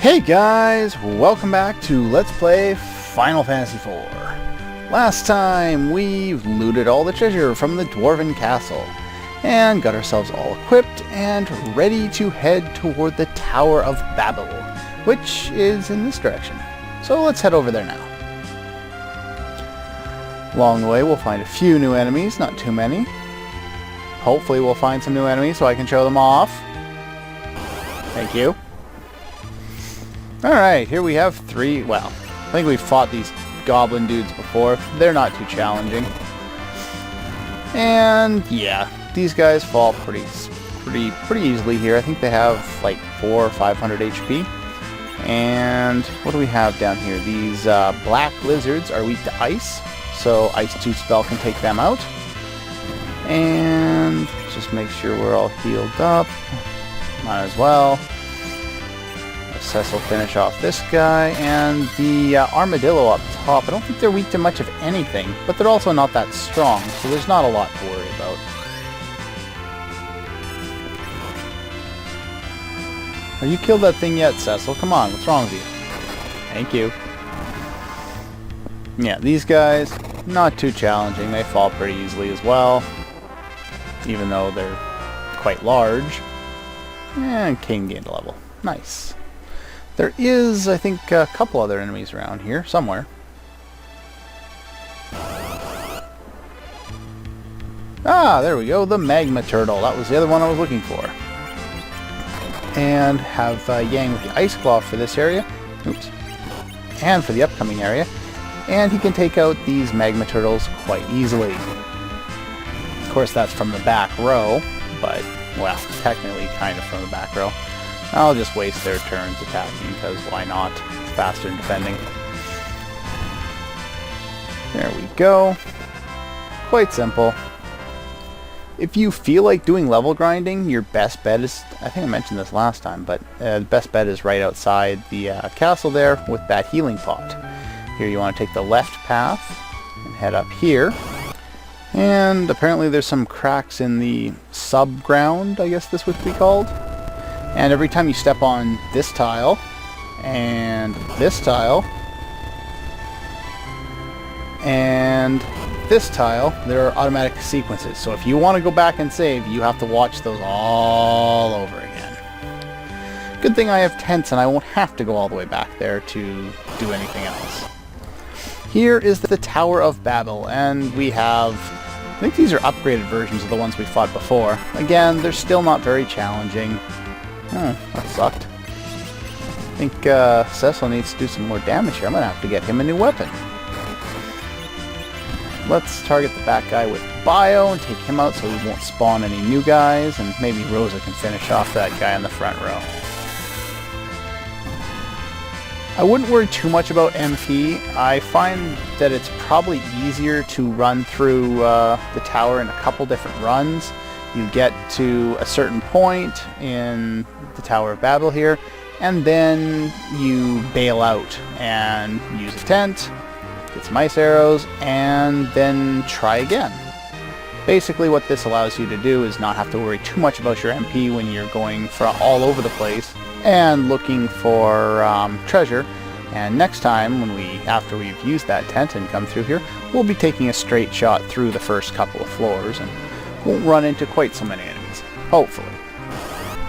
Hey guys, welcome back to Let's Play Final Fantasy IV. Last time we looted all the treasure from the Dwarven Castle and got ourselves all equipped and ready to head toward the Tower of Babel, which is in this direction. So let's head over there now. Along the way we'll find a few new enemies, not too many. Hopefully we'll find some new enemies so I can show them off. Thank you. Alright, here we have three. Well, I think we've fought these goblin dudes before. They're not too challenging. And yeah, these guys fall pretty easily here. I think they have like 400 or 500 HP. And what do we have down here? These black lizards are weak to ice, so Ice 2 spell can take them out. And just make sure we're all healed up. Might as well. Cess will finish off this guy, and the armadillo up top. I don't think they're weak to much of anything, but they're also not that strong, so there's not a lot to worry about. Have you killed that thing yet, Cecil? Come on, what's wrong with you? Thank you. Yeah, these guys, not too challenging. They fall pretty easily as well, even though they're quite large. And King gained a level. Nice. There is, I think, a couple other enemies around here, somewhere. Ah, there we go, the magma turtle. That was the other one I was looking for. And have Yang with the ice claw for this area. Oops. And for the upcoming area. And he can take out these magma turtles quite easily. Of course, that's from the back row, but, well, technically kind of from the back row. I'll just waste their turns attacking, because why not? It's faster in defending. There we go. Quite simple. If you feel like doing level grinding, your best bet is, I think I mentioned this last time, but the best bet is right outside the castle there with that healing pot. Here you want to take the left path and head up here. And apparently there's some cracks in the sub-ground, I guess this would be called. And every time you step on this tile, and this tile, and this tile, there are automatic sequences. So if you want to go back and save, you have to watch those all over again. Good thing I have tents and I won't have to go all the way back there to do anything else. Here is the Tower of Babel, and we have, I think these are upgraded versions of the ones we fought before. Again, they're still not very challenging. Oh, that sucked. I think Cecil needs to do some more damage here. I'm going to have to get him a new weapon. Let's target the back guy with Bio and take him out so he won't spawn any new guys, and maybe Rosa can finish off that guy in the front row. I wouldn't worry too much about MP. I find that it's probably easier to run through the tower in a couple different runs. You get to a certain point in the Tower of Babel here, and then you bail out and use a tent, get some ice arrows, and then try again. Basically what this allows you to do is not have to worry too much about your MP when you're going all over the place and looking for treasure. And next time, after we've used that tent and come through here, we'll be taking a straight shot through the first couple of floors and won't run into quite so many enemies, hopefully.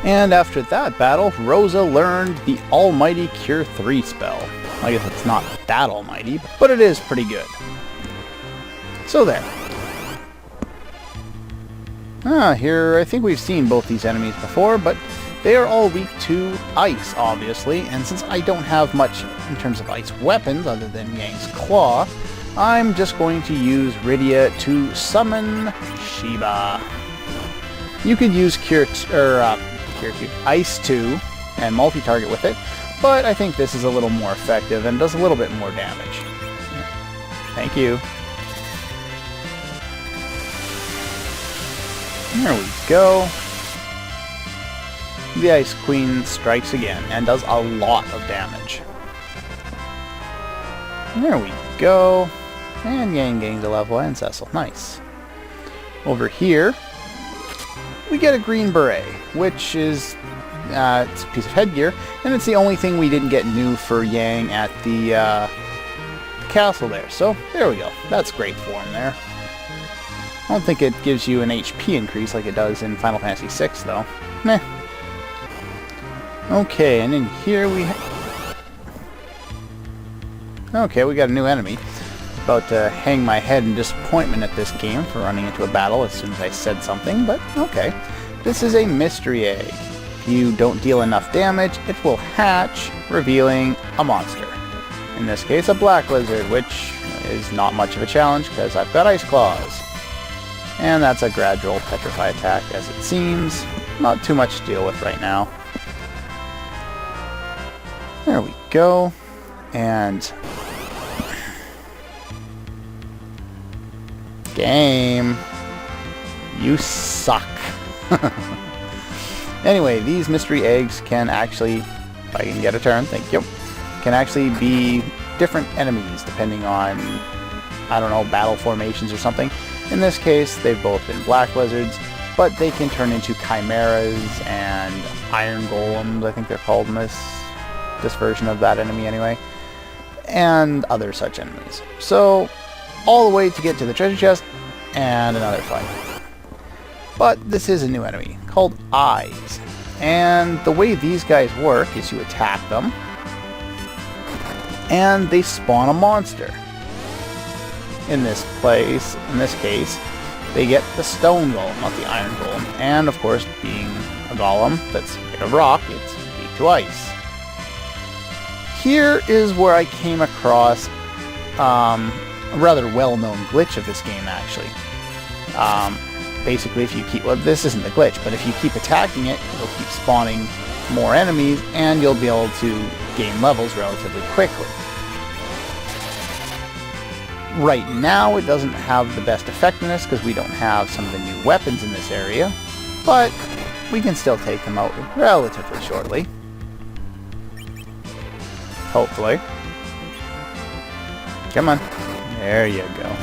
And after that battle, Rosa learned the Almighty Cure 3 spell. I guess it's not that almighty, but it is pretty good. So there. Here, I think we've seen both these enemies before, but they are all weak to ice, obviously, and since I don't have much in terms of ice weapons other than Yang's claw, I'm just going to use Rydia to summon Sheba. You could use Ice 2 and multi-target with it, but I think this is a little more effective and does a little bit more damage. Thank you. There we go. The Ice Queen strikes again and does a lot of damage. There we go. And Yang gains a level, and Cecil. Nice. Over here, we get a green beret, which is It's a piece of headgear, and it's the only thing we didn't get new for Yang at the castle there. So there we go. That's great form there. I don't think it gives you an HP increase like it does in Final Fantasy VI, though. Meh. Okay, and in here we okay, we got a new enemy. About to hang my head in disappointment at this game for running into a battle as soon as I said something, but okay. This is a mystery egg. If you don't deal enough damage, it will hatch, revealing a monster. In this case, a black lizard, which is not much of a challenge because I've got ice claws. And that's a gradual petrify attack, as it seems. Not too much to deal with right now. There we go. And game, you suck. Anyway, these mystery eggs can actually, if I can get a turn, thank you, can actually be different enemies depending on, I don't know, battle formations or something. In this case, they've both been black lizards, but they can turn into chimeras and iron golems, I think they're called in this version of that enemy anyway, and other such enemies. So, all the way to get to the treasure chest and another fight. But this is a new enemy called Eyes, and the way these guys work is you attack them and they spawn a monster. In this case, they get the stone golem, not the iron golem, and of course, being a golem that's made of rock, it's weak to ice. Here is where I came across a rather well-known glitch of this game, actually. Basically, if you keep... Well, this isn't the glitch, but if you keep attacking it, it'll keep spawning more enemies, and you'll be able to gain levels relatively quickly. Right now, it doesn't have the best effectiveness, because we don't have some of the new weapons in this area, but we can still take them out relatively shortly. Hopefully. Come on. There you go.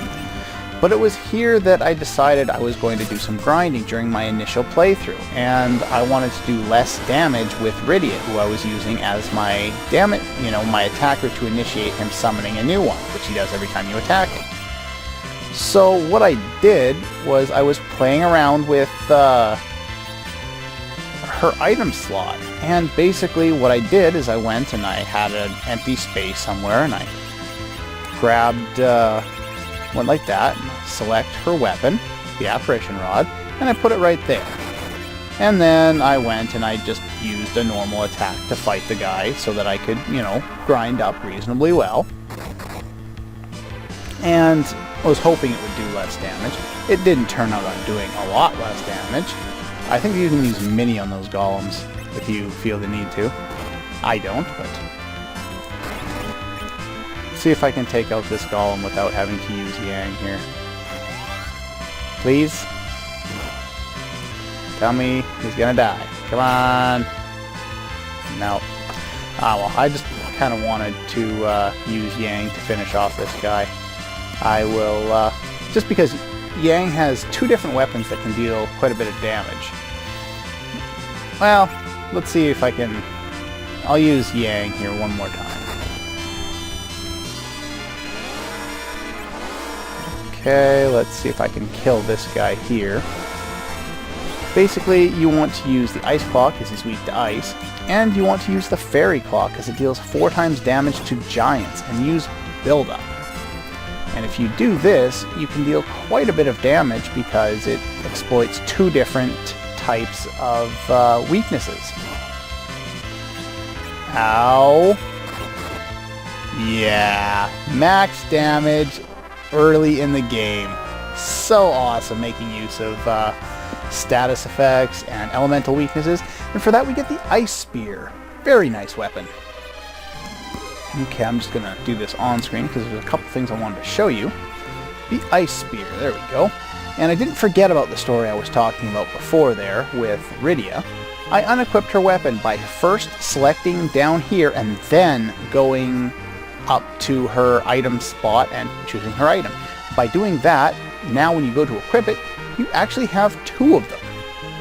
But it was here that I decided I was going to do some grinding during my initial playthrough, and I wanted to do less damage with Rydia, who I was using as my my attacker to initiate him summoning a new one, which he does every time you attack him. So what I did was I was playing around with her item slot, and basically what I did is I went and I had an empty space somewhere, and I grabbed one like that, select her weapon, the apparition rod, and I put it right there. And then I went and I just used a normal attack to fight the guy so that I could, grind up reasonably well. And I was hoping it would do less damage. It didn't turn out on doing a lot less damage. I think you can use mini on those golems if you feel the need to. I don't, but... see if I can take out this golem without having to use Yang here. Please? Tell me he's gonna die. Come on! No. Ah, well, I just kind of wanted to use Yang to finish off this guy. I will, just because Yang has two different weapons that can deal quite a bit of damage. Well, let's see if I can... I'll use Yang here one more time. Okay, let's see if I can kill this guy here. Basically, you want to use the Ice Claw because he's weak to ice, and you want to use the Fairy Claw because it deals 4 times damage to giants, and use build-up. And if you do this, you can deal quite a bit of damage because it exploits 2 different types of weaknesses. Ow. Yeah, max damage early in the game. So awesome, making use of status effects and elemental weaknesses. And for that we get the Ice Spear. Very nice weapon. Okay, I'm just gonna do this on screen because there's a couple things I wanted to show you. The Ice Spear, there we go. And I didn't forget about the story I was talking about before there with Rydia. I unequipped her weapon by first selecting down here and then going up to her item spot and choosing her item. By doing that, now when you go to equip it, you actually have 2 of them.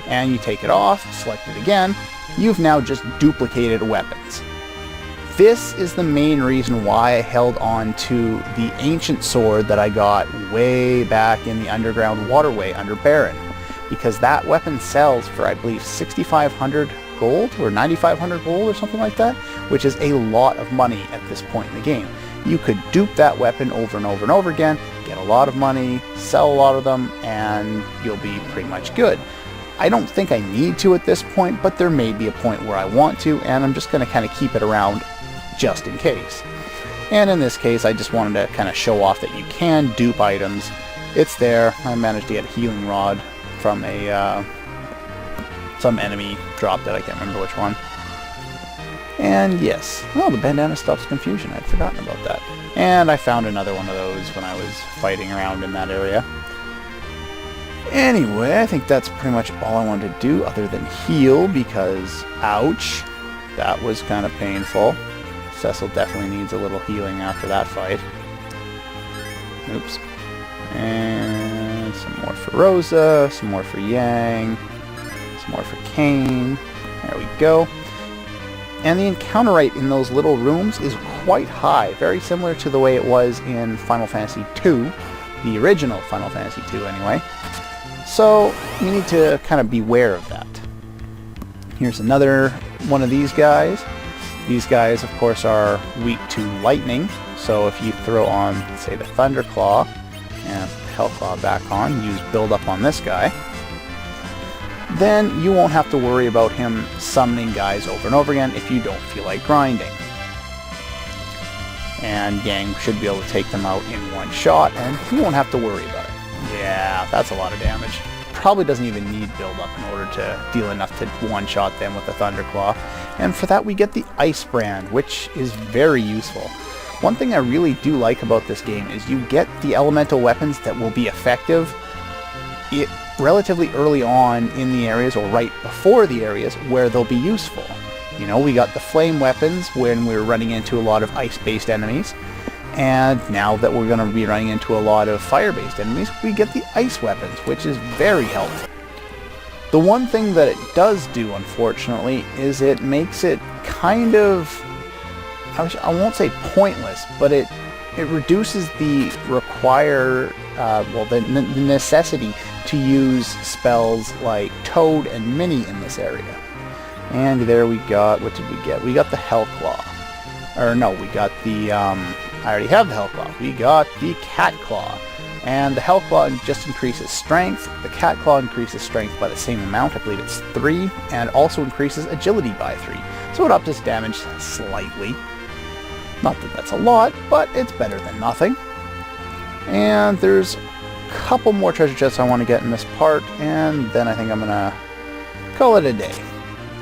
And you take it off, select it again, you've now just duplicated weapons. This is the main reason why I held on to the ancient sword that I got way back in the underground waterway under Baron, because that weapon sells for, I believe, 6,500 gold or 9,500 gold or something like that, which is a lot of money at this point in the game. You could dupe that weapon over and over and over again, get a lot of money, sell a lot of them, and you'll be pretty much good. I don't think I need to at this point, but there may be a point where I want to, and I'm just going to kind of keep it around just in case. And in this case, I just wanted to kind of show off that you can dupe items. It's there. I managed to get a healing rod from a some enemy dropped it. I can't remember which one. And yes, oh, the bandana stops confusion. I'd forgotten about that. And I found another one of those when I was fighting around in that area. Anyway, I think that's pretty much all I wanted to do other than heal, because ouch, that was kind of painful. Cecil definitely needs a little healing after that fight. Oops. And some more for Rosa, some more for Yang, some more for Cain. There we go. And the encounter rate in those little rooms is quite high, very similar to the way it was in Final Fantasy II, the original Final Fantasy II anyway. So you need to kind of beware of that. Here's another one of these guys. These guys, of course, are weak to lightning, so if you throw on, say, the Thunder Claw, and Hell Claw back on, use build up on this guy, then you won't have to worry about him summoning guys over and over again if you don't feel like grinding. And Yang should be able to take them out in one shot, and you won't have to worry about it. Yeah, that's a lot of damage. Probably doesn't even need build up in order to deal enough to one-shot them with the Thunder Claw. And for that we get the Ice Brand, which is very useful. One thing I really do like about this game is you get the elemental weapons that will be effective relatively early on in the areas, or right before the areas where they'll be useful. You know, we got the flame weapons when we were running into a lot of ice-based enemies, and now that we're going to be running into a lot of fire-based enemies, we get the ice weapons, which is very helpful. The one thing that it does do, unfortunately, is it makes it kind of, I won't say pointless, but it reduces the the necessity to use spells like Toad and Minnie in this area. And there we got, what did we get? We got the Hell Claw. Or no, we got the, I already have the Hell Claw. We got the Cat Claw. And the Hell Claw just increases strength. The Cat Claw increases strength by the same amount, I believe it's 3, and also increases agility by 3. So it ups its damage slightly. Not that that's a lot, but it's better than nothing. And there's a couple more treasure chests I want to get in this part, and then I think I'm going to call it a day.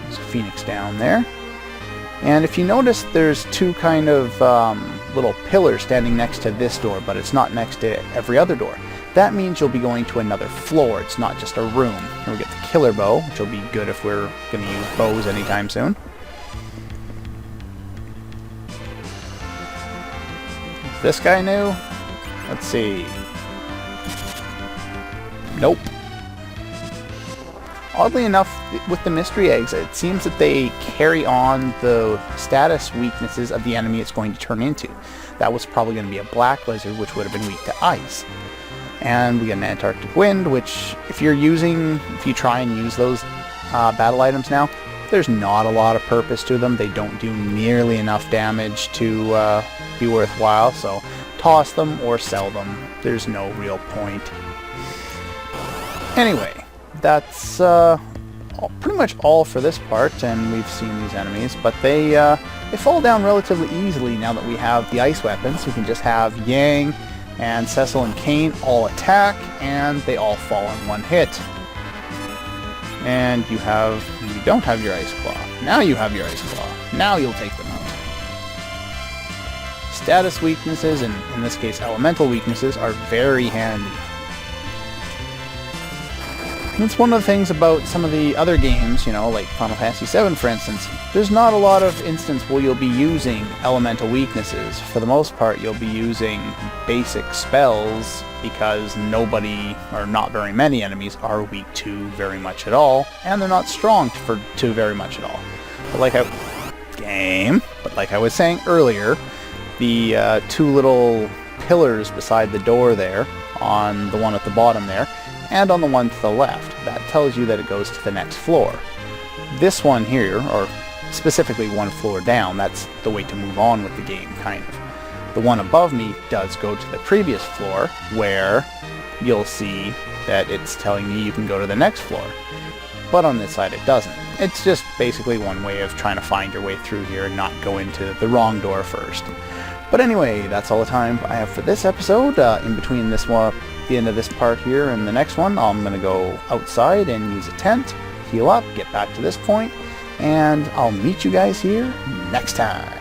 There's a Phoenix down there. And if you notice, there's two kind of little pillars standing next to this door, but it's not next to every other door. That means you'll be going to another floor. It's not just a room. Here we get the Killer Bow, which will be good if we're going to use bows anytime soon. Is this guy new? Let's see. Nope. Oddly enough, with the mystery eggs, it seems that they carry on the status weaknesses of the enemy it's going to turn into. That was probably going to be a black lizard, which would have been weak to ice. And we get an Antarctic Wind, which if you try and use those battle items now, there's not a lot of purpose to them. They don't do nearly enough damage to be worthwhile, so toss them or sell them. There's no real point. Anyway, that's pretty much all for this part, and we've seen these enemies, but they fall down relatively easily now that we have the ice weapons. We can just have Yang and Cecil and Cain all attack, and they all fall in one hit. And you don't have your Ice Claw. Now you have your Ice Claw. Now you'll take them out. Status weaknesses, and in this case elemental weaknesses, are very handy. That's one of the things about some of the other games, you know, like Final Fantasy VII, for instance. There's not a lot of instance where you'll be using elemental weaknesses. For the most part, you'll be using basic spells because nobody, or not very many enemies, are weak to very much at all, and they're not strong to very much at all. But like I was saying earlier, the two little pillars beside the door there, on the one at the bottom there, and on the one to the left, that tells you that it goes to the next floor. This one here, or specifically one floor down, that's the way to move on with the game, kind of. The one above me does go to the previous floor, where you'll see that it's telling me you can go to the next floor. But on this side it doesn't. It's just basically one way of trying to find your way through here and not go into the wrong door first. But anyway, that's all the time I have for this episode. In between this one, the end of this part here and the next one, I'm going to go outside and use a tent, heal up, get back to this point, and I'll meet you guys here next time.